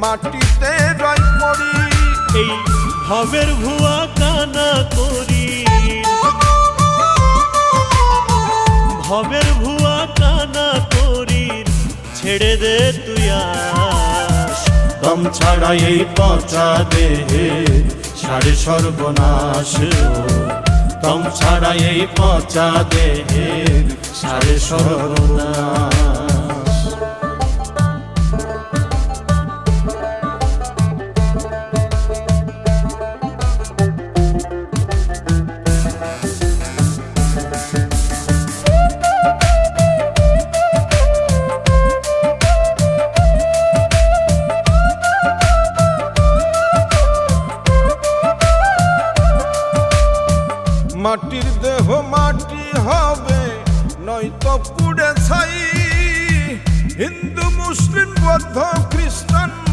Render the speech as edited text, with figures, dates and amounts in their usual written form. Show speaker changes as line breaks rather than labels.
মাটিতে রয় পড়ি।
এই ভবের ভুয়া কানা করি, ভবের ভুয়া কানা করি, ছেড়ে দে তুই আস।
দম ছাড়া এই পচা দেহে সারে সর্বনাশ, দম ছাড়া এই পচা দেহে সারে সর্বনাশ।
মাটির দেহ মাটি হবে নয়তো পুড়ে ছাই। হিন্দু মুসলিম বৌদ্ধ খ্রিস্টান